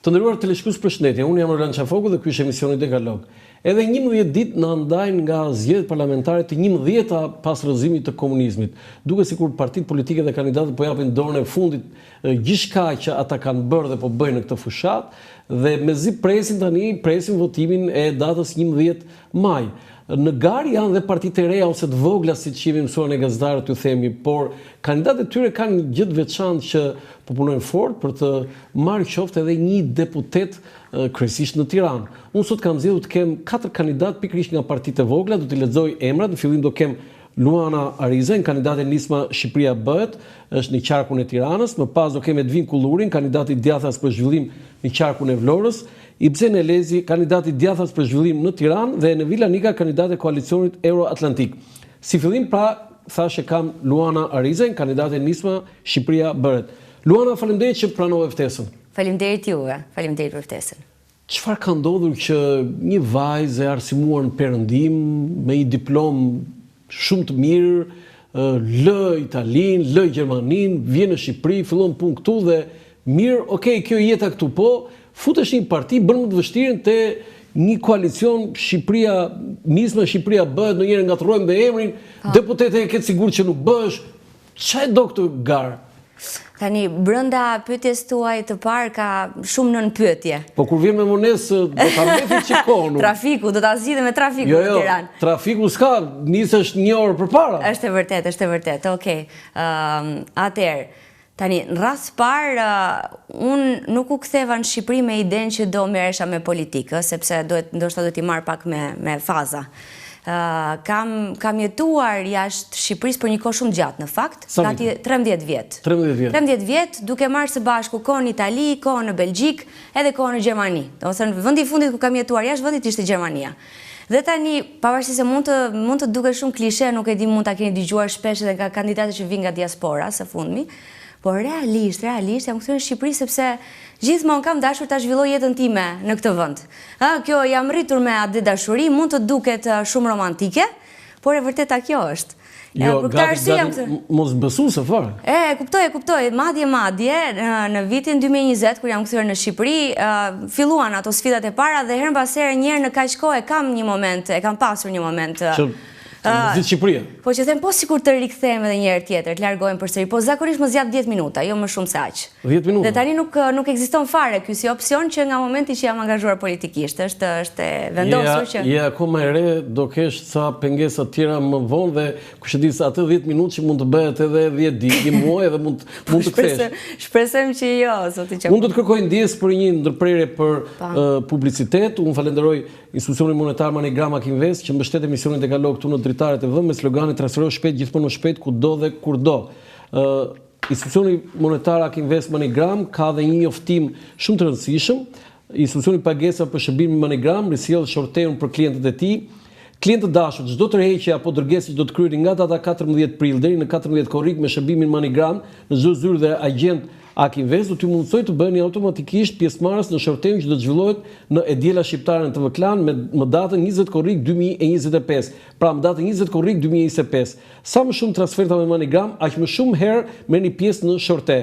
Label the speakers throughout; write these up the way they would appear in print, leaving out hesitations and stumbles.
Speaker 1: Të nderuar teleshikues, përshëndetje. Unë jam Orlan Çafoku dhe ky është emisioni Dekalog. Edhe 11 ditë na ndajnë nga zgjedhjet parlamentare të 11-ta pas rrëzimit të komunizmit. Duket sikur partitë politike dhe kandidatët po japin dorën e fundit gjithçka që ata kanë bërë dhe po bëjnë në këtë fushatë dhe mezi presin votimin e datës 11 maj. Në garë janë dhe partitë e reja ose të vogla, siç jemi mësuar ne gazetarët ju themi, por kandidatët e tyre kanë një gjë të veçantë që po punojnë fort për të marrë qoftë edhe një deputet kryesisht në Tiranë. Unë sot kam zgjedhur të kem 4 kandidatë pikërisht nga partitë e vogla, do t'i lexoj emrat. Në fillim do kem Luana Arizën, kandidate Nisma Shqipëria Bëhet, është në qarkun e Tiranës. Më pas do kem Edvin Kullurin, kandidati Djathas për zhvillim në qarkun e Vlorës. Ibsen Elezi, kandidati Djathas për zhvillim në Tiranë dhe Nevila Nika, kandidate koalicionit Euro-Atlantik. Si fillim pra, thashë kam Luana Arizën, kandidate Nisma Shqipëria Bëhet. Luana, faleminderit që pranove ftesën.
Speaker 2: Faleminderit juve, faleminderit për ftesën.
Speaker 1: Çfarë ka ndodhur që një vajzë e arsimuar në Perëndim me një diplomë shumë të mirë, lë Italinë, lë Gjermaninë, vjen në Shqipëri, fillon punë këtu dhe mirë, okay, kjo jeta këtu, po futesh një parti, bën më të vështirën te një koalicion Shqipëria, Nisma Shqipëria Bëhet, ndonjëherë ngatrojmë dhe emrin, deputete e ketë sigurt që nuk bësh. Çfarë do këtë garë?
Speaker 2: Tani, brenda pyetjes tuaj të parë ka shumë nënpyetje.
Speaker 1: Po kur vjen me monesë, do ta mbetë çikonu.
Speaker 2: Trafiku, do ta zgjidhim me trafikun në Tiranë.
Speaker 1: Trafiku s'ka, nisesh 1 orë përpara.
Speaker 2: Është e vërtetë, okej. Atëherë, tani, në rast parë, unë nuk u ktheva në Shqipëri me idenë që do merresha me politikë, sepse ndoshta do t'i marr pak me faza. Kam jetuar jashtë Shqipërisë për një kohë shumë gjatë, në fakt, gati 13 vjet. 13 vjet, duke marrë së bashku kohën në Itali, kohën në Belgjik, edhe kohën në Gjermani. Domethënë, vendi i fundit ku kam jetuar jashtë vendit ishte Gjermania. Dhe tani, pavarësisht se mund të duket shumë klishe, nuk e di, mund ta keni dëgjuar shpesh edhe nga kandidatët që vinë nga diaspora së fundmi, por realisht jam kthyer në Shqipëri sepse gjithmonë kam dashur ta zhvilloj jetën time në këtë vend. Kjo jam rritur me atë dashuri, mund të duket shumë romantike, por e vërteta kjo është.
Speaker 1: Jo, gati mos besuese fare.
Speaker 2: Kuptoj. Madje në vitin 2020 kur jam kthyer në Shqipëri, filluan ato sfidat e para dhe herën pas here një herë në kaq kohë e kam pasur një moment
Speaker 1: Shqipëria.
Speaker 2: Po që them, po sikur të rikthehem edhe një herë tjetër, të largohem përsëri, po zakonisht më zgjat 10 minuta, jo më shumë se aq.
Speaker 1: 10 minuta.
Speaker 2: Dhe tani nuk ekziston fare ky si opsion që nga momenti që jam angazhuar politikisht, është vendosur që
Speaker 1: je akoma e re, do kesh ca pengesa të tjera më vonë dhe kush e di se atë 10 minutë që mund të bëhet edhe 10 ditë, një muaj edhe mund të kthesh.
Speaker 2: Shpresojmë që jo, zoti që.
Speaker 1: Unë do të kërkoj ndjes për një ndërprerje për publicitet. Unë falenderoj Institucionin Monetar Manigram Akinvest që mbështet emisionin Dekalog këtu në dritaret e vëmë me sloganin transfero shpejt, gjithmonë më shpejt, kudo dhe kurdo. Institucioni Monetar Akinvest Manigram ka dhe një njoftim shumë të rëndësishëm. Institucioni pagesa për shërbimin Manigram risjell shorteun për klientët e tij. Klientët dashur, çdo tërheqje apo dërgesë që do të kryeni nga data 14 prill deri në 14 korrik me shërbimin Manigram në çdo zyrë dhe agjent Akinvest do t'ju mundsoj të bëheni automatikisht pjesëmarrës në shorteun që do të zhvillohet në Edjela Shqiptare në TV Klan me datën 20 korrik 2025. Pra më datën 20 korrik 2025. Sa më shumë transferta me Manigram, aq më shumë herë merrni pjesë në shorte.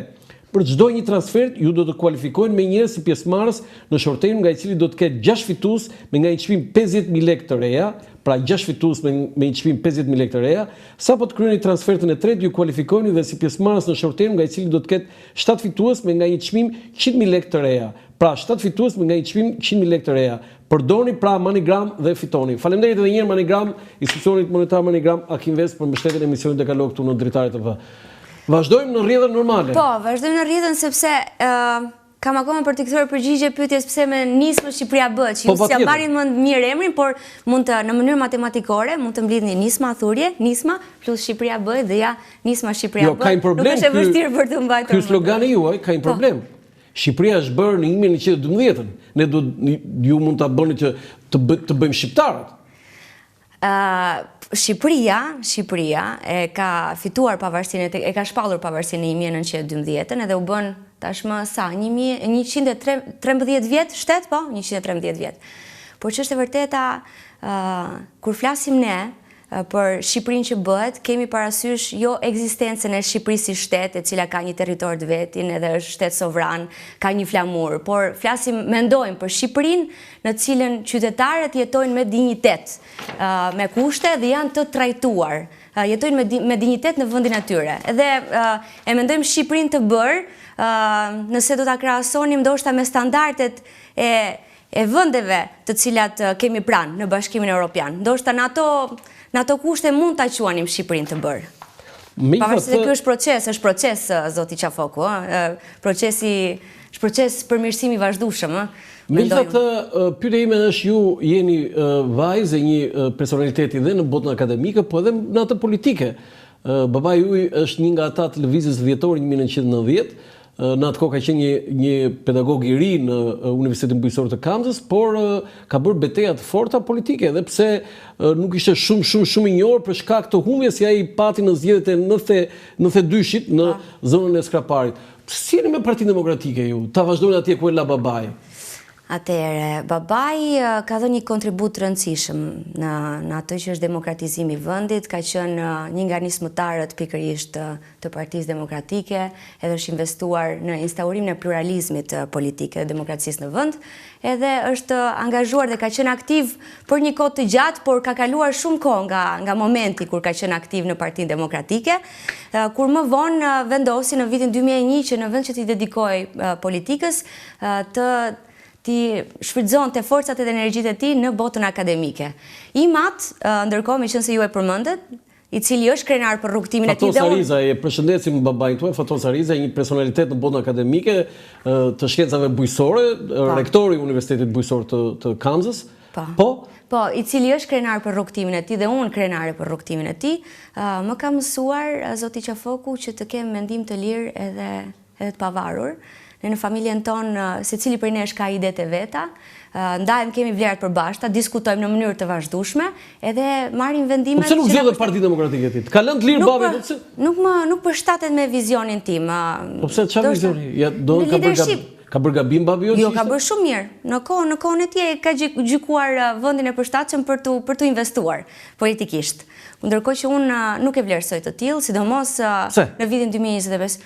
Speaker 1: Për çdo një transfert, ju do të kualifikohen me njëherë si pjesëmarrës në shorteun nga i cili do të ketë 6 fitues me nga një çmim 50.000 lekë të reja, pra 6 fitues me një çmim 50.000 lekë të reja. Sapo të kryeni transfertin e tretë, ju kualifikoheni dhe si pjesëmarrës në shorteun nga i cili do të ketë 7 fitues me nga një çmim 100.000 lekë të reja. Pra 7 fitues me nga një çmim 100.000 lekë të reja. Përdorni pra Manigram dhe fitoni. Faleminderit edhe një herë Manigram, Institucionit Monetar Manigram Akinvest për mbështetjen e emisionit Dekalog këtu në dritaret e vë. Vazhdojmë në rrjedhën normale.
Speaker 2: Po, vazhdojmë në rrjedhën sepse kam akoma për të kthyer përgjigje pyetjes pse me Nisma Shqipëria Bëhet, që ju s'ja marrin më mirë emrin, por mund të në mënyrë matematikore mund të mblidhni Nisma thurje, Nisma plus Shqipëria Bëhet dhe ja Nisma Shqipëria Bëhet.
Speaker 1: Ka një problem.
Speaker 2: Nuk është e vështirë për të mbajtur.
Speaker 1: Ky slogani juaj ka një problem. Shqipëria është bërë në 1912-ën. Ju mund ta bëni që të bëjmë shqiptarët.
Speaker 2: Shqipëria e ka fituar pavarësinë, e ka shpallur pavarësinë në 1912 edhe u bën tashmë sa 113 vjet shtet, po, 113 vjet. Por ç'është e vërteta, kur flasim ne për Shqipërinë që bëhet, kemi parasysh jo ekzistencën e Shqipërisë si shtet, e cila ka një territor të vetin, edhe është shtet sovran, ka një flamur, por mendojmë për Shqipërinë në cilën qytetarët jetojnë me dinjitet, me kushte dhe janë të trajtuar, jetojnë me dinjitet në vendin e tyre. Edhe e mendojmë Shqipërinë të bërë, nëse do ta krahasonim ndoshta me standardet e vendeve të cilat kemi pranë në Bashkimin Evropian. Ndoshta në ato kushte mund ta quanim Shqipërinë të bërë. Pavarësisht se ky është proces, zoti Qafoku, është proces përmirësimi i vazhdueshëm,
Speaker 1: Megjithatë, pyetja ime është ju jeni vajzë e një personaliteti dhe në botën akademike, po edhe në atë politike. Babai juaj është një nga ata të lëvizjes vjetor 1990. Në atë kohë ka qenë një pedagog i ri në Universitetin Bujqësor të Kamzës, por ka bërë beteja të forta politike, edhe pse nuk ishte shumë i njohur për shkak të humbjes që ai pati në zgjedhjet e 92-shit në zonën e Skraparit. Si jeni me Partinë Demokratike ju? Ta vazhdojnë atje ku e la babai?
Speaker 2: Atëherë, babai ka dhënë një kontribut të rëndësishëm në atë që është demokratizimi i vendit, ka qenë një nga nismëtarët pikërisht të Partisë Demokratike, edhe është investuar në instaurimin e pluralizmit politik dhe demokracisë në vend, edhe është angazhuar dhe ka qenë aktiv për një kohë të gjatë, por ka kaluar shumë kohë nga momenti kur ka qenë aktiv në Partinë Demokratike, kur më vonë vendosi në vitin 2001 që në vend që t'i dedikoj politikës ti shfrytëzon të forcat e energjitë e tij në botën akademike. Imat, ndërkohë me qenë se ju e përmendet, i cili është krenar për rrugtimin e tij.
Speaker 1: Fatos Ariza, e përshëndesim babain tuaj. Fatos Ariza, një personalitet në botën akademike të shkencave bujqësore, rektori i Universitetit Bujqësor të Kamzës.
Speaker 2: Po, i cili është krenar për rrugtimin e tij dhe unë krenare për rrugtimin e tij, më ka mësuar zoti Qafoku që të kem mendim të lirë edhe të pavarur. Në familjen tonë, secili prej nesh ka idet e veta, ndajmë kemi vlerat përbashkëta, diskutojmë në mënyrë të vazhdueshme, edhe marrim vendimet.
Speaker 1: Pse nuk zgjedhë Partinë Demokratike ti? Ka lënë të lirë babi, pse?
Speaker 2: Nuk përshtatet me vizionin tim.
Speaker 1: Po pse çfarë vizioni? Ka bërë gabim babi jo?
Speaker 2: Jo, ka bërë shumë mirë. Në kohën e tij ka gjykuar vendin e përshtatshëm për të investuar politikisht. Ndërkohë që unë nuk e vlerësoj të tillë, sidomos në vitin 2025.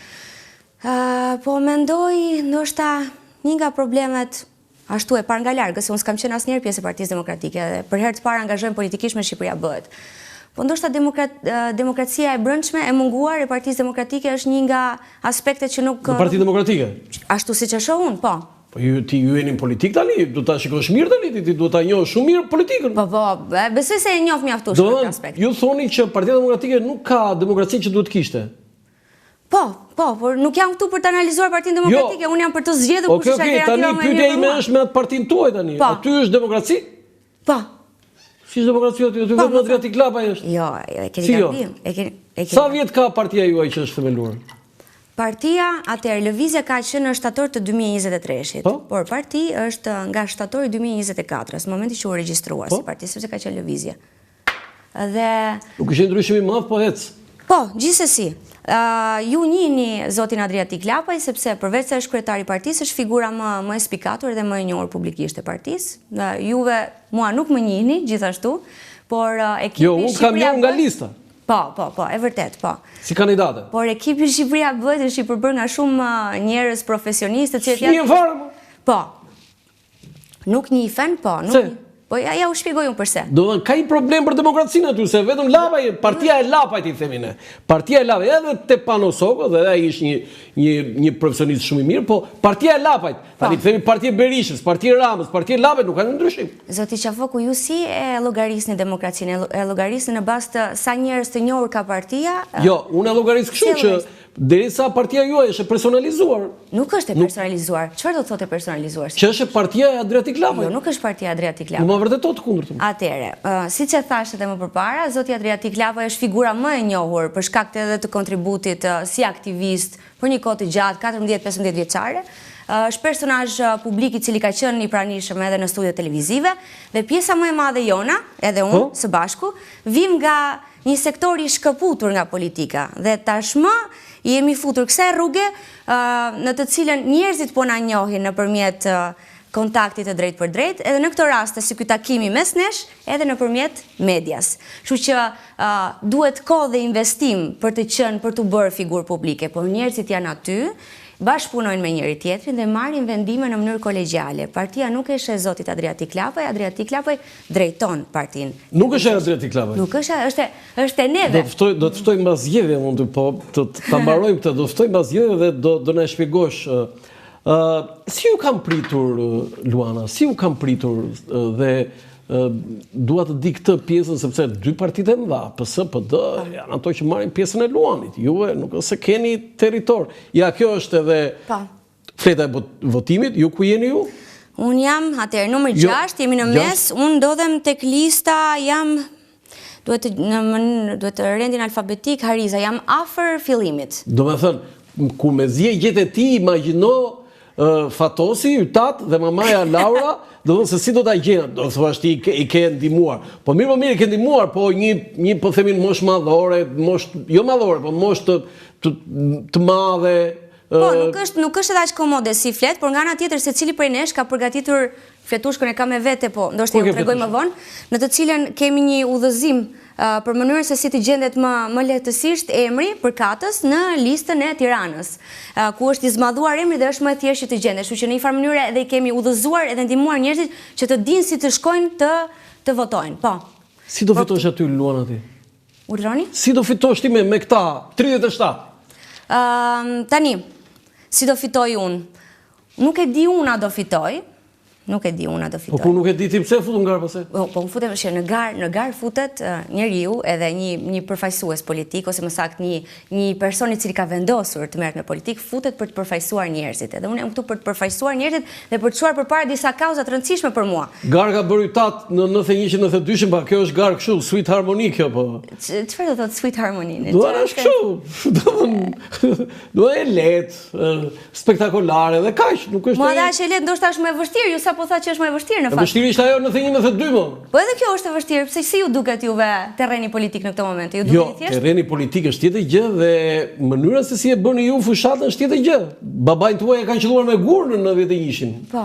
Speaker 2: Po mendoj ndoshta një nga problemet ashtu e parë nga larg, se unë s'kam qenë asnjëherë pjesë e Partisë Demokratike dhe për herë të parë angazhohem politikisht me Shqipëria bëhet. Po ndoshta demokracia e brendshme e munguar e Partisë Demokratike është një nga aspektet që nuk
Speaker 1: Partia Demokratike.
Speaker 2: Ashtu siç e shoh unë, po.
Speaker 1: Po ju jeni politik tani, do ta shikosh mirë tani, ti do ta njohësh shumë mirë politikën.
Speaker 2: Po, besoj se e njoh mjaftuar këtë aspekt.
Speaker 1: Ju thoni që Partia Demokratike nuk ka demokracinë që duhet kishte.
Speaker 2: Po, por nuk jam këtu për të analizuar Partinë Demokratike, unë jam për të zgjedhur kush është alternativa më e mirë.
Speaker 1: Tani pyetja ime është me atë partinë tuaj tani. Aty është demokraci?
Speaker 2: Po.
Speaker 1: Si është demokracia aty? Aty vetëm Adriatic Club është.
Speaker 2: Jo, e keni gabim.
Speaker 1: Sa vjet ka partia juaj që është themeluar?
Speaker 2: Partia, atëherë lëvizja ka qenë në shtator të 2023-shit, por parti është nga shtatori 2024-s, momenti që u regjistrua si parti, sepse ka qenë lëvizje. Dhe
Speaker 1: nuk është ndryshim i madh, po ec.
Speaker 2: Po, gjithsesi. Ju njihni zotin Adriatic Lapaj, sepse përveç se është kryetari i partisë, është figura më e spikatur dhe më e njohur publikisht e partisë. Juve mua nuk më njihni gjithashtu, por ekipi
Speaker 1: unë kam njohur nga lista.
Speaker 2: Po, e vërtet, po.
Speaker 1: Si kandidate.
Speaker 2: Por ekipi Shqipëria bëhet është i përbërë nga shumë njerëz profesionistë,
Speaker 1: Një farë?
Speaker 2: Po. Nuk njihen, po. Po ja u shpjegoj unë përse.
Speaker 1: Do të thënë ka një problem për demokracinë aty, se vetëm Lapaj, partia e Lapajt i themi ne. Partia e Lapajt, edhe te Panosoko, dhe ai ishte një profesionist shumë i mirë, po partia e Lapajt, tani themi partia e Berishës, partia e Ramës, partia e Lapajt nuk ka ndryshim.
Speaker 2: Zoti Qafoku, ju si e llogarisni demokracinë? E llogarisni në bazë të sa njerëz të njohur ka partia?
Speaker 1: Jo, unë e llogaris kështu që derisa partia juaj është personalizuar.
Speaker 2: Nuk është e personalizuar. Çfarë do të thotë e personalizuar?
Speaker 1: Që është partia e Adriatic Lapajt.
Speaker 2: Jo, nuk është partia e Adriatic Lapajt.
Speaker 1: Më vërtetot të kundërtën.
Speaker 2: Atëherë, siç e thashë edhe më përpara, zoti Adriatic Lapaj është figura më e njohur për shkak edhe të kontributit si aktivist për një kohë të gjatë, 14-15 vjeçare. Është personazh publik i cili ka qenë i pranishëm edhe në studio televizive dhe pjesa më e madhe jona, edhe unë së bashku, vim nga një sektor i shkëputur nga politika dhe tashmë jemi futur kësaj rruge në të cilën njerëzit po na njohin nëpërmjet kontaktit të drejt për drejt, edhe në këtë rast si ky takimi mes nesh, edhe nëpërmjet medias. Kështu që duhet kohë dhe investim për të bërë figurë publike, por njerëzit janë aty, bashkëpunojnë me njëri tjetrin dhe marrin vendime në mënyrë kolegjiale. Partia nuk është e zotit Adriatik Llapaj, Adriatik Llapaj drejton partinë.
Speaker 1: Nuk është e Adriatik Llapaj.
Speaker 2: Nuk është, është e neve.
Speaker 1: Do të ftoj mbas zgjedhjeve mund po ta mbarojmë këtë, do të ftoj mbas zgjedhjeve dhe do na shpjegosh si u kam pritur Luana, si u kam pritur dhe dua të di këtë pjesën sepse dy partitë e mëdha, PS, PD, janë ato që marrin pjesën e Luanit. Juve nuk është se keni territor. Ja, kjo është edhe fleta e votimit. Ju ku jeni ju?
Speaker 2: Unë jam, atëherë, numër 6, jemi në mes, unë ndodhem tek lista, jam duhet të rendin alfabetik, Hariza, jam afër fillimit.
Speaker 1: Do me thënë, kur me zgjedhjet e ti, imagjino Fatosi, Ytat dhe mamaja Laura, do të se si do ta gjejnë, do thuash ti i ke ndihmuar. Po mirë i ke ndihmuar, po një po themin mosh madhore, jo madhore, po mosh të madhe.
Speaker 2: Po, nuk është edhe aq komode si flet, por nga ana tjetër secili prej nesh ka përgatitur fletushkën e ka me vete, po ndoshta ju tregoj më vonë, në të cilën kemi një udhëzim për mënyrën se si të gjendet më lehtësisht emri përkatës në listën e Tiranës, ku është i zmadhuar emri dhe është më thjesht që të gjendet. Kështu që në një farë mënyrë edhe i kemi udhëzuar edhe ndihmuar njerëzit që të dinë si të shkojnë të votojnë. Po.
Speaker 1: Si do fitosh aty Luana ti?
Speaker 2: Urdhroni?
Speaker 1: Si do fitosh ti me këta 37?
Speaker 2: Tani, si do fitoj unë? Nuk e di unë a do fitoj. Nuk e di unë a do fitoj.
Speaker 1: Po nuk e di ti pse futun garë pëse?
Speaker 2: Po më futem që në garë futet njeriu edhe një përfaqësues politik, ose më saktë një person i cili ka vendosur të merret me politikë, futet për të përfaqësuar njerëzit. Edhe unë jam këtu për të përfaqësuar njerëzit dhe për të çuar përpara disa kauza të rëndësishme për mua.
Speaker 1: Garë ka bërë Ytat në 91-92, pa kjo është garë kështu, Sweet Harmony kjo po.
Speaker 2: Çfarë do thotë Sweet Harmony?
Speaker 1: Duar është kështu. Duar e lehtë, spektakolare dhe kaq, nuk është.
Speaker 2: Mua dha që e lehtë ndoshta është më e vështirë, ju po tha që është më e vështirë në fakt.
Speaker 1: Vështirë ishte ajo në 91-92 më.
Speaker 2: Po edhe kjo është e vështirë, pse si ju duket juve terreni politik në këtë moment? Ju duket
Speaker 1: jo,
Speaker 2: thjesht?
Speaker 1: Terreni politik është tjetër gjë dhe mënyra se si e bëni ju fushatën është tjetër gjë. Babain tuaj e kanë qelluar me gur në 91-shin.
Speaker 2: Po.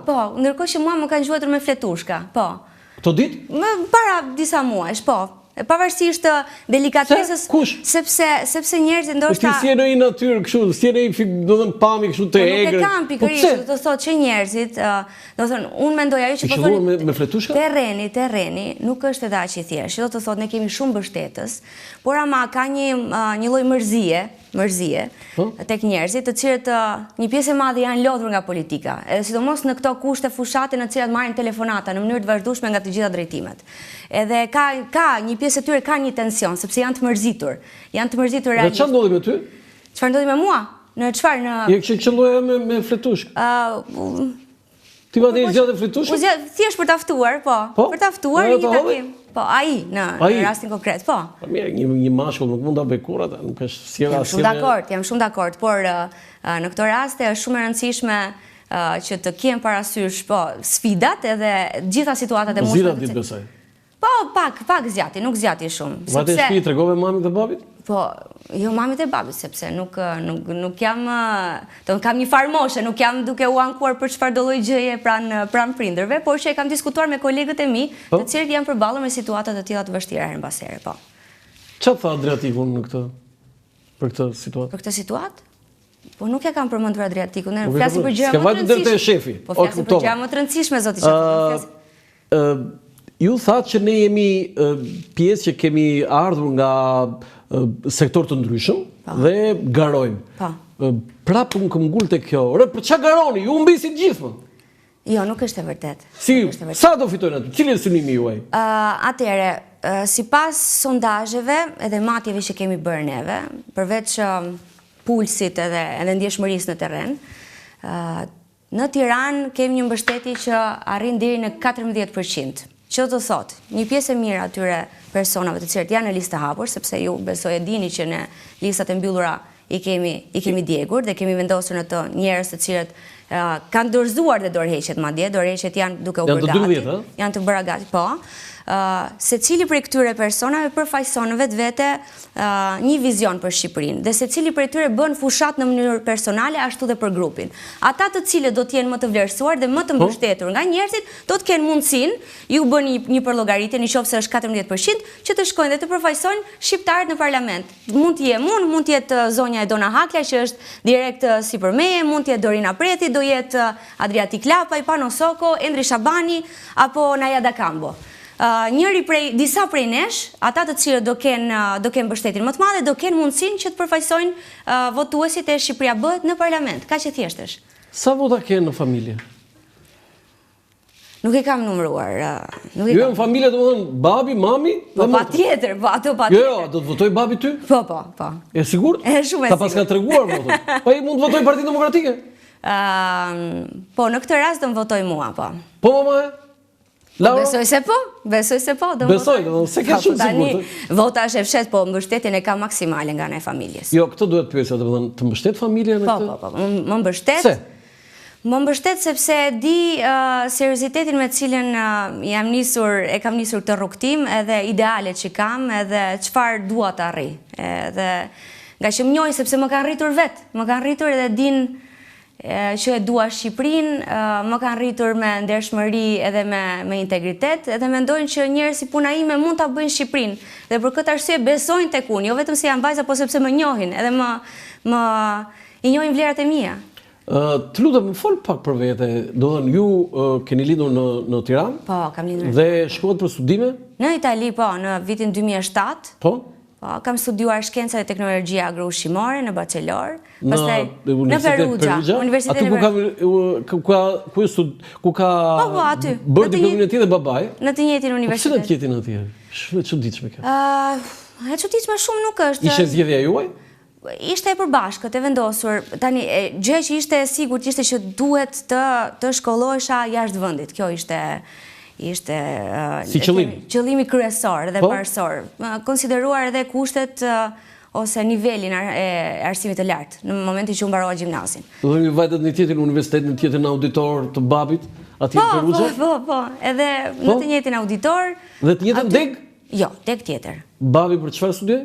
Speaker 2: Po, ndërkohë që mua më kanë gjuetur me fletushka. Po.
Speaker 1: Këto ditë?
Speaker 2: Më para disa muajsh, po. Pavarësisht delikatesës, sepse njerëzit ndoshta...
Speaker 1: Po ti si e në një natyrë kështu, si e në një do thënë pami kështu të egër.
Speaker 2: Nuk e kam pikërisht, do të thotë që njerëzit, do thënë, unë mendoj ajo që po thoni...
Speaker 1: me fletushka?
Speaker 2: Terreni, nuk është edhe aq i thjeshtë, do të thotë ne kemi shumë mbështetës, por ama ka një lloj mërzie tek njerëzit, të cilët një pjesë e madhe janë lodhur nga politika, edhe sidomos në këto kushte fushate në të cilat marrin telefonata në mënyrë të vazhdueshme nga të gjitha drejtimet. Edhe ka një pjesë e tyre ka një tension, sepse janë të mërzitur. Janë të mërzitur realisht.
Speaker 1: Dhe çfarë ndodhi me ty?
Speaker 2: Çfarë ndodhi me mua? Në çfarë në
Speaker 1: Je që qelloja me fletushk. Ti vate zgjatë fletushk?
Speaker 2: Thjesht për ta ftuar, po. Për ta ftuar një takim. Po, ai në rastin konkret, po.
Speaker 1: Po mirë, një mashkull nuk mund ta bëj kurrë atë, nuk është si rasti.
Speaker 2: Jam shumë dakord, por në këtë rast është shumë e rëndësishme që të kem parasysh, po, sfidat edhe gjitha situatat e mundshme.
Speaker 1: Zgjat ditë besoj.
Speaker 2: Po, pak zgjati, nuk zgjati shumë.
Speaker 1: Vate shtëpi tregove mamit dhe babit?
Speaker 2: Po, jo mamit e babit, sepse nuk jam, kam një farë moshe, nuk jam duke u ankuar për çfarë do lloj gjëje pranë prindërve, por që e kam diskutuar me kolegët e mi, të cilët janë përballur me situata të tilla të vështira her mbas here, po.
Speaker 1: Çfarë tha Adriatikun për këtë situatë?
Speaker 2: Për këtë situatë? Po nuk e kam përmendur Adriatikun, ne flasim për gjëra më të
Speaker 1: rëndësishme.
Speaker 2: Po flasim për gjëra më të rëndësishme, zoti Qafi.
Speaker 1: Ju thatë që ne jemi pjesë që kemi ardhur nga sektor të ndryshëm dhe garojmë. Prapë unë këm ngull të kjo. Për qa garoni? Ju mbisit gjithë më?
Speaker 2: Jo, nuk është e vërtet.
Speaker 1: Sa do fitojnë aty? Cili është synimi juaj?
Speaker 2: Atere, sipas sondazheve edhe matjeve që kemi bërë neve, përveç pulsit edhe ndjeshmërisë në terren, në Tiranë kemi një mbështetje që arrin deri në 14%. Që do të thotë, një pjesë e mirë atyre personave të cilët janë në listë hapur, sepse ju besoj e dini që në listat e mbyllura i kemi djegur dhe kemi vendosur në të njerëz të cilët kanë dorëzuar dhe dorëheqjet madje, dorëheqjet janë duke u bërë gati. Janë të bërë gati, po. secili prej këtyre personave përfaqëson vetvete një vizion për Shqipërinë dhe secili prej tyre bën fushat në mënyrë personale ashtu dhe për grupin. Ata të cilët do të jenë më të vlerësuar dhe më të mbështetur nga njerëzit do të kenë mundësinë, ju bën një përllogaritje, nëse është 14%, që të shkojnë dhe të përfaqësojnë shqiptarët në parlament. Mund të jem unë, mund të jetë zonja Edona Hakla që është direkt sipër meje, mund të jetë Dorina Preti, do jetë Adriatik Lapaj, Pano Soko, Endri Shabani apo Najada Kambo. Njëri prej disa prej nesh, ata të cilët do kenë mbështetjen më të madhe, do kenë mundësinë që të përfaqësojnë votuesit e Shqipëria Bëhet në parlament. Kaq e thjesht është.
Speaker 1: Sa vota kenë në familje?
Speaker 2: Nuk e kam numëruar.
Speaker 1: Jo, në familje domethënë babi, mami,
Speaker 2: po patjetër, po ato patjetër.
Speaker 1: Jo, do të votoj babi ty?
Speaker 2: Po.
Speaker 1: E sigurt?
Speaker 2: E shumë e sigurt.
Speaker 1: Ta paska treguar votën. Po ai mund të votoj Partinë Demokratike?
Speaker 2: Po, në këtë rast do më votoj mua, po.
Speaker 1: Po, mama e? Laura?
Speaker 2: Besoj se po.
Speaker 1: Besoj, se ke shumë sigurt.
Speaker 2: Vota është e fshet, po mbështetjen e ka maksimale nga ana e familjes.
Speaker 1: Jo, këtë duhet pyesja, domethënë të mbështet familja në këtë?
Speaker 2: Po, më mbështet.
Speaker 1: Se?
Speaker 2: Më mbështet sepse di seriozitetin me cilën e kam nisur këtë rrugtim, edhe idealet që kam, edhe çfarë dua të arrijë. Edhe nga që më njohin sepse më kanë rritur vetë, më kanë rritur edhe din që e dua Shqipërinë, më kanë rritur me ndershmëri edhe me integritet, edhe mendojnë që njerëz si puna ime mund ta bëjnë Shqipërinë. Dhe për këtë arsye besojnë tek unë, jo vetëm se jam vajza, por sepse më njohin, edhe më i njohin vlerat e mia.
Speaker 1: Të lutem, më fol pak për vete. Do thënë, ju keni lindur në Tiranë?
Speaker 2: Po, kam lindur.
Speaker 1: Dhe shkohet për studime?
Speaker 2: Në Itali, po, në vitin 2007.
Speaker 1: Po?
Speaker 2: Po, kam studiuar shkenca dhe teknologjia agro-ushqimore në bachelor, pastaj në Perugia, Universitetin
Speaker 1: ku ka bërë diplomin e tij dhe babai?
Speaker 2: Në të njëjtin universitet.
Speaker 1: Po, si në të njëjtin atje? Shumë e çuditshme kjo.
Speaker 2: E çuditshme shumë nuk është.
Speaker 1: Ishte zgjedhja juaj?
Speaker 2: Ishte e përbashkët, e vendosur. Tani, gjë që ishte e sigurt ishte që duhet të shkollohesha jashtë vendit. Kjo ishte
Speaker 1: si
Speaker 2: qëllimi kryesor dhe parësor. Konsideruar edhe kushtet ose nivelin e arsimit të lartë në momentin që u mbarova gjimnazin.
Speaker 1: Do të vajtet në tjetrin universitet, në tjetrin auditor të babit, atje në Perugia?
Speaker 2: Po, edhe në të njëjtin auditor.
Speaker 1: Dhe të njëjtën deg?
Speaker 2: Jo, deg tjetër.
Speaker 1: Babi për çfarë studioi?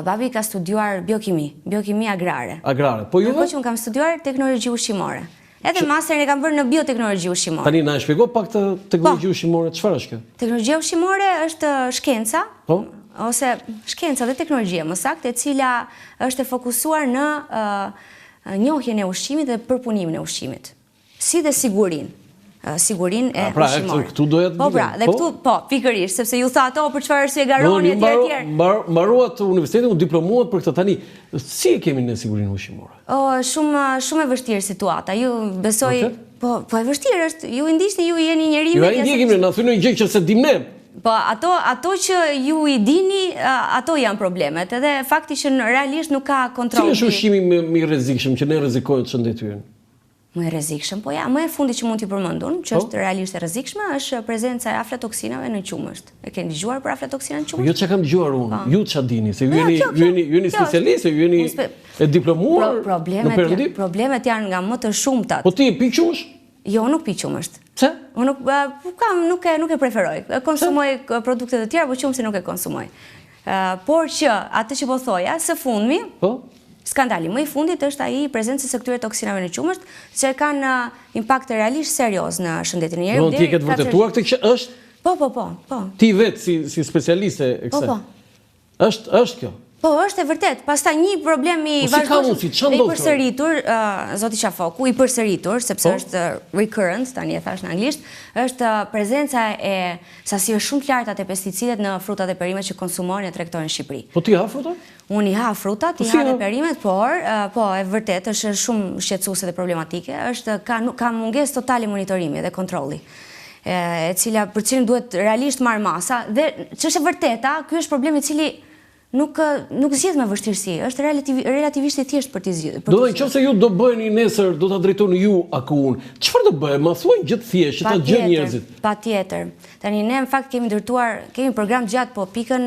Speaker 2: Babi ka studiuar biokimi agrare.
Speaker 1: Agrare. Po juve?
Speaker 2: Po që unë kam studiuar teknologji ushqimore. Edhe masterin e kam bërë në bioteknologji ushqimore.
Speaker 1: Tani na e shpjego pak të teknologji ushqimore, çfarë është kjo?
Speaker 2: Teknologjia ushqimore është shkenca, ose shkenca dhe teknologjia më saktë, e cila është e fokusuar në njohjen e ushqimit dhe përpunimin e ushqimit. Si dhe sigurinë e ushqimore.
Speaker 1: Pra, këtu doja të
Speaker 2: Po, pra, dhe këtu, pikërisht, sepse ju tha ato për çfarë arsye garoni e tjerë.
Speaker 1: Mbaruat universitetin, u diplomuat për këtë tani. Si e kemi në sigurinë ushqimore?
Speaker 2: Shumë e vështirë situata. Ju besoj, po e vështirë është, ju i ndiqni, ju jeni njerëz.
Speaker 1: Ju ai ndjekim ne, na thënë një gjë që se dim ne.
Speaker 2: Po, ato që ju i dini, ato janë problemet, edhe fakti që realisht nuk ka kontroll.
Speaker 1: Cili është ushqimi më i rrezikshëm që ne rrezikojmë shëndetin ynë?
Speaker 2: Më e rrezikshëm, po ja, më e fundi që mund t'i përmendun, që është realisht e rrezikshme, është prezenca e aflatoksinave në qumësht. E keni dëgjuar për aflatoksinën në qumësht?
Speaker 1: Jo, çka kam dëgjuar unë. Ju ç'a dini, se ju jeni specialistë, ju jeni e diplomuar në Perëndim.
Speaker 2: Problemet janë nga më të shumtat.
Speaker 1: Po ti pi qumësht?
Speaker 2: Jo, nuk pi qumësht.
Speaker 1: Pse?
Speaker 2: Unë nuk e preferoj. Konsumoj produkte të tjera, por qumështin nuk e konsumoj. Por që atë që po thoja, së fundmi, skandali më i fundit është ai prezencës së këtyre toksinave në qumësht, që kanë impakt realisht serioz në shëndetin e njerëzit.
Speaker 1: Do ti e ke vërtetuar këtë që është?
Speaker 2: Po.
Speaker 1: Ti vetë si specialiste e kësaj. Po. Është kjo.
Speaker 2: Po, është e vërtet. Pastaj një problem i vazhdueshëm i përsëritur, zoti Qafoku, i përsëritur, sepse është recurrent, tani e thash në anglisht, është prezenca e sasive shumë të larta të pesticidet në frutat e perimet që konsumohen e tregtohen në Shqipëri.
Speaker 1: Po ti ha frutat?
Speaker 2: Unë i ha frutat, i ha dhe perimet, por, e vërtet, është shumë shqetësuese dhe problematike, ka mungesë totale monitorimi dhe kontrolli, e cila për cilën duhet realisht marrë masa, dhe që është e vërteta, ky është problemi i cili nuk zgjedh me vështirësi, është relativisht e thjeshtë për t'i zgjedhur.
Speaker 1: Do të thotë ju do bëheni nesër, do ta drejtoni ju aku unë. Çfarë do bëhem? Ma thuaj gjë të thjeshtë, ta gjë njerëzit.
Speaker 2: Patjetër. Tani ne në fakt kemi program gjatë, po pikën,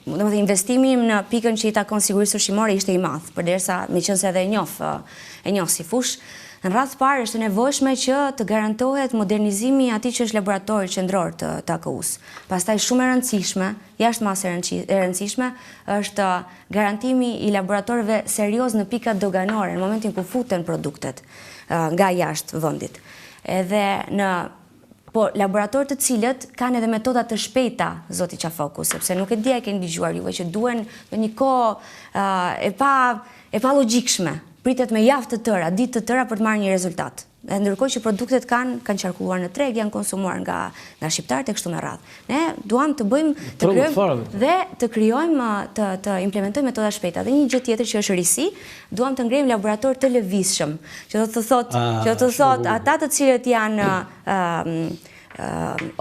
Speaker 2: domethënë investimi në pikën që i takon sigurisë ushqimore ishte i madh, përderisa meqense edhe e njoh si fush. Në radhë parë është e nevojshme që të garantohet modernizimi i atij që është laboratori qendror të AKU-s. Pastaj shumë e rëndësishme, jashtë masë e rëndësishme, është garantimi i laboratorëve serioz në pikat doganore në momentin ku futen produktet nga jashtë vendit. Edhe po laboratorë të cilët kanë edhe metoda të shpejta, zoti Qafoku, sepse nuk e di a keni dëgjuar juve që duhen në një kohë e pa logjikshme. Pritet me javë të tëra, ditë të tëra për të marrë një rezultat. Ndërkohë që produktet kanë qarkulluar në treg, janë konsumuar nga shqiptarët e kështu me radhë. Ne duam të bëjmë, të krijojmë dhe të krijojmë, të implementojmë metoda shpejta. Dhe një gjë tjetër që është risi, duam të ngrejmë laborator të lëvizshëm, që do të thotë ata të cilët janë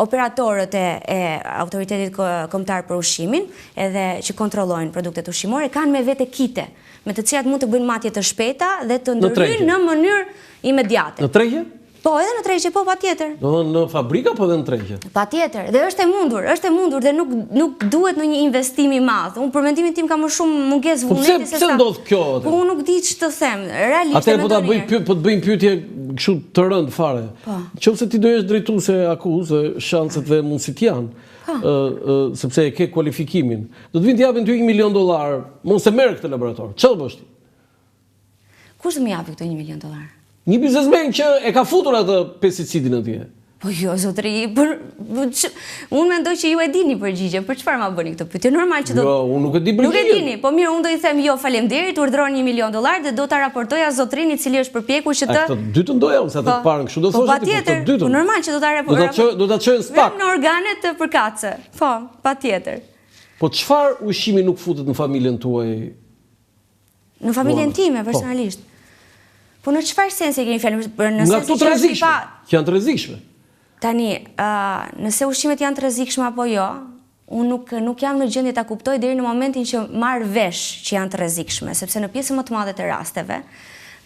Speaker 2: operatorët e autoritetit kombëtar për ushqimin, edhe që kontrollojnë produktet ushqimore, kanë me vete kite, me të cilat mund të bëjnë matje të shpejta dhe të ndërhyjnë në mënyrë imediate.
Speaker 1: Në tregje?
Speaker 2: Po, edhe në tregje, po, patjetër.
Speaker 1: Do të në fabrika, po edhe në tregje?
Speaker 2: Patjetër, dhe është e mundur dhe nuk duhet në një investim i madh. Unë për mendimin tim ka më shumë mungesë vullneti se sa.
Speaker 1: Pse ndodh kjo?
Speaker 2: Po unë nuk di ç'të them, realisht.
Speaker 1: Atëherë po të bëjmë pyetje kështu të rënd fare. Nëse ti do jesh drejtuese akuzë, shanset dhe mundësit janë. Sepse e ke kualifikimin. Do të vinë të japin ty $1 milion, mos e merr këtë laborator. Çfarë do bësh ti?
Speaker 2: Kush do më japi këtë $1 milion?
Speaker 1: Një biznesmen që e ka futur atë pesticidin atje.
Speaker 2: Po jo, zotëri, unë mendoj që ju e dini përgjigje, për çfarë ma bëni këtë pyetje? Normal që do.
Speaker 1: Jo, unë nuk e di përgjigjen.
Speaker 2: Nuk e dini, po mirë, unë do i them jo, faleminderit, urdhëroni $1 milion dhe do ta raportoja zotrin i cili është përpjekur që të.
Speaker 1: Këtë dytën doja unë, sa të parën kështu do thoshë ti, po të dytën.
Speaker 2: Po normal që do ta raportoj.
Speaker 1: Do ta çojnë spak.
Speaker 2: Në organet të përkatëse. Po, patjetër.
Speaker 1: Po çfarë ushqimi nuk futet në familjen tuaj?
Speaker 2: Në familjen time personalisht. Po në çfarë sensi keni fjalë?
Speaker 1: Nga këto të rrezikshme, që janë të rrezikshme.
Speaker 2: Tani, nëse ushqimet janë të rrezikshme apo jo, unë nuk jam në gjendje ta kuptoj deri në momentin që marr vesh që janë të rrezikshme, sepse në pjesën më të madhe të rasteve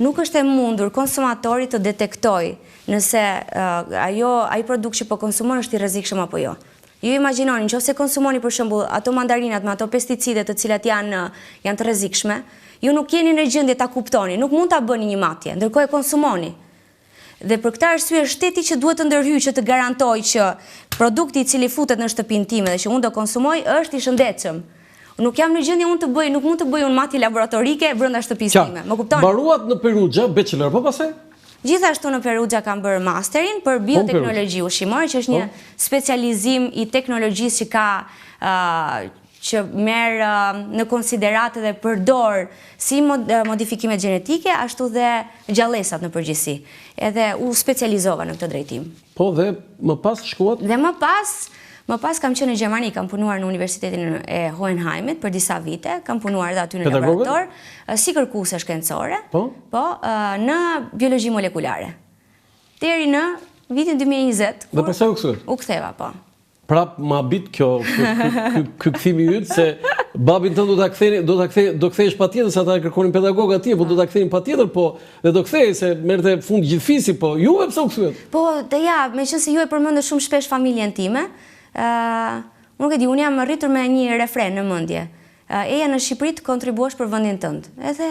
Speaker 2: nuk është e mundur konsumatori të detektoj nëse ai produkt që po konsumon është i rrezikshëm apo jo. Ju imagjinoni, nëse konsumoni për shembull ato mandarinat me ato pesticide të cilat janë të rrezikshme, ju nuk jeni në gjendje ta kuptoni, nuk mund ta bëni një matje, ndërkohë e konsumoni. Dhe për këtë arsye shteti që duhet të ndërhyjë që të garantoj që produkti i cili futet në shtëpinë time dhe që unë do konsumoj është i shëndetshëm. Nuk jam në gjendje unë të bëj, nuk mund të bëj unë matje laboratorike brenda shtëpisë time. Më kuptoni?
Speaker 1: Mbaruat në Perugia bachelor, po pastaj?
Speaker 2: Gjithashtu në Perugia kam bërë masterin për bioteknologji ushqimore, që është një specializim i teknologjisë që merë në konsiderat dhe përdor si modifikimet gjenetike, ashtu dhe gjallësat në përgjithësi. Edhe u specializova në këtë drejtim.
Speaker 1: Po dhe më pas shkuat?
Speaker 2: Dhe më pas kam qenë në Gjermani, kam punuar në Universitetin e Hohenheimit për disa vite, kam punuar dhe aty në laborator, si kërkuese shkencore, në biologji molekulare. Deri në vitin 2020.
Speaker 1: Dhe pastaj u kthye?
Speaker 2: U ktheva, po.
Speaker 1: Prap ma bit ky kthimi yt se babin tënd do kthehesh patjetër se ata kërkonin pedagog atje, po do ta kthenin patjetër, po dhe do kthehej se merrte fund gjithfisi, po juve pse u kthyet?
Speaker 2: Po, meqense ju e përmendët shumë shpesh familjen time, nuk e di, unë jam rritur me një refren në mendje. Eja në Shqipëri të kontribuosh për vendin tënd. Edhe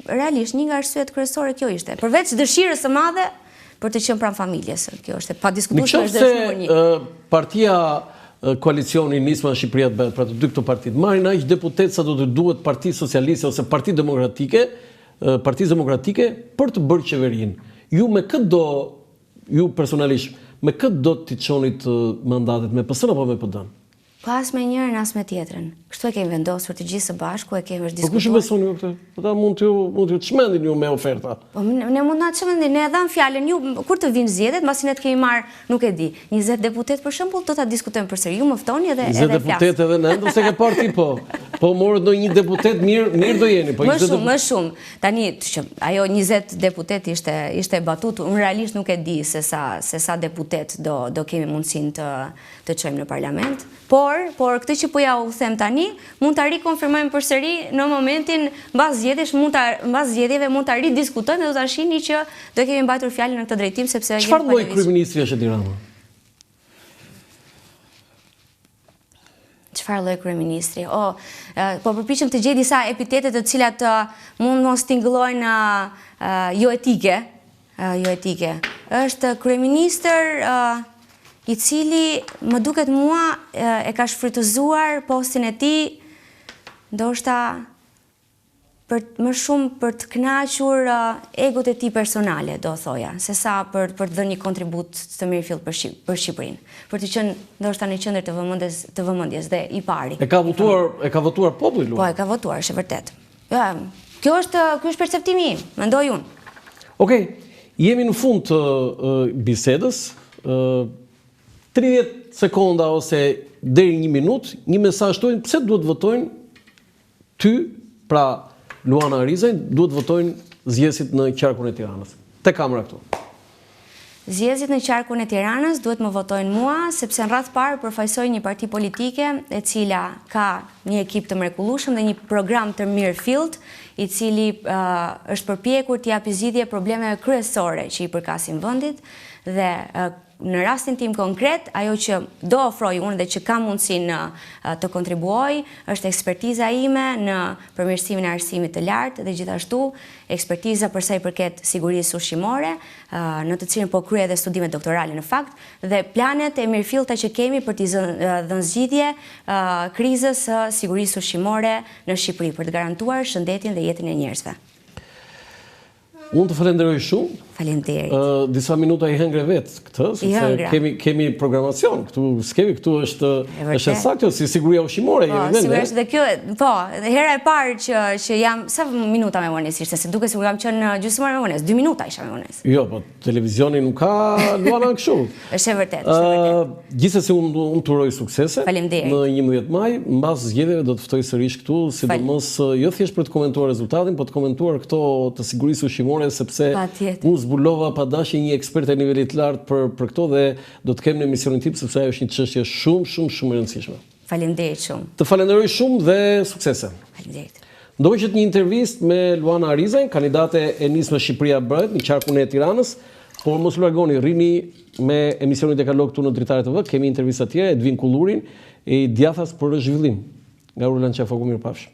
Speaker 2: realisht një nga arsyet kryesore kjo ishte. Përveç dëshirës së madhe për të qenë pranë familjes. Kjo është pa diskutueshme, është numër 1.
Speaker 1: Nëse partia koalicioni Nisma Shqipëria të bëhet, pra të dy këto partitë, marrin aq deputet sa do të duhet Parti Socialiste ose Parti Demokratike për të bërë qeverinë. Ju personalisht, me këtë do t'i çonit mandatet, me PS-n apo me PD-n?
Speaker 2: Po as me njërin, as me tjetrën. Kështu e kemi vendosur të gjithë së bashku, e kemi diskutuar.
Speaker 1: Po kush besoni ju këtë? Ata mund t'ju çmendin ju me oferta.
Speaker 2: Po ne mund na çmendin, ne dham fjalën ju kur të vinë zgjedhjet, mbasi ne të kemi marr, nuk e di, 20 deputet për shembull, do ta diskutojmë përsëri. Ju më ftoni edhe
Speaker 1: 20 deputet edhe ne, ose ke parti po. Po morët do një deputet mirë do jeni, po
Speaker 2: më shumë. Tani ajo 20 deputet ishte batut, unë realisht nuk e di se sa deputet do kemi mundësinë të çojmë në parlament. Por këtë që po ja u them tani, mund ta rikonfirmojmë përsëri në momentin mbas zgjedhjeve mund ta ridiskutojmë dhe do ta shihni që do kemi mbajtur fjalën në këtë drejtim sepse
Speaker 1: çfarë lloj kryeministri është Edi Rama?
Speaker 2: Çfarë lloj kryeministri? Po përpiqem të gjej disa epitete të cilat mund mos tingëllojnë jo etike, jo etike. Është kryeministër i cili më duket mua e ka shfrytëzuar postin e tij ndoshta më shumë për të kënaqur egot e tij personale, do thoja, sesa për të dhënë një kontribut të mirëfillt për Shqipërinë, për të qenë ndoshta në qendër të vëmendjes dhe i pari.
Speaker 1: E ka votuar populli, Luana?
Speaker 2: Po, e ka votuar, është e vërtet. Ja, kjo është perceptimi im, mendoj unë.
Speaker 1: Okej, jemi në fund të bisedës. 30 sekonda ose deri 1 minutë, një mesazh tuaj, pse duhet votojnë ty, pra Luana Arizaj, duhet votojnë zgjedhësit në qarkun e Tiranës. Te kamera këtu.
Speaker 2: Zgjedhësit në qarkun e Tiranës duhet më votojnë mua, sepse në radh parë përfaqësoj një parti politike e cila ka një ekip të mrekullueshëm dhe një program të mirëfillt, i cili është përpjekur të japë zgjidhje problemeve kryesore që i përkasin vendit dhe në rastin tim konkret, ajo që do ofroj unë dhe që kam mundësinë të kontribuoj, është ekspertiza ime në përmirësimin e arsimit të lartë dhe gjithashtu ekspertiza për sa i përket sigurisë ushqimore, në të cilën po kryej edhe studime doktorale në fakt, dhe planet e mirëfillta që kemi për t'i dhënë zgjidhje krizës së sigurisë ushqimore në Shqipëri për të garantuar shëndetin dhe jetën e njerëzve.
Speaker 1: Unë të falenderoj shumë.
Speaker 2: Faleminderit.
Speaker 1: Disa minuta i hëngre vetë këtë, sepse kemi programacion. Këtu s'kemi, këtu është saktë, si siguria ushqimore.
Speaker 2: Po, sigurisht dhe kjo, po, hera e parë që jam, sa minuta me vonesë ishte, se duke si kam qenë gjysmore me vonesë, 2 minuta isha me vonesë. Jo,
Speaker 1: po, televizioni nuk ka Luana kështu.
Speaker 2: Është e vërtet.
Speaker 1: Gjithsesi unë të uroj suksese.
Speaker 2: Faleminderit.
Speaker 1: Në 11 maj, mbas zgjedhjeve do të ftoj sërish këtu, sidomos jo thjesht për të komentuar rezultatin, por të komentuar këto të sigurisë ushqimore, sepse unë zbulova pa dashje një ekspert e nivelit lartë për këto dhe do të kem në emisionin tim sepse ajo është një çështje shumë e rëndësishme.
Speaker 2: Faleminderit shumë.
Speaker 1: Të falenderoj shumë dhe suksese.
Speaker 2: Faleminderit.
Speaker 1: Ndoqët një intervistë me Luana Arizaj, kandidate e nisme Shqipëria Bëhet në qarkun e Tiranës, por mos u largoni, rrini me emisionin e kalok këtu në Dritare TV, kemi intervista tjera, Edvin Kullurin e Djathas për zhvillim. Nga Urlan Qafoku, mirëpafshim.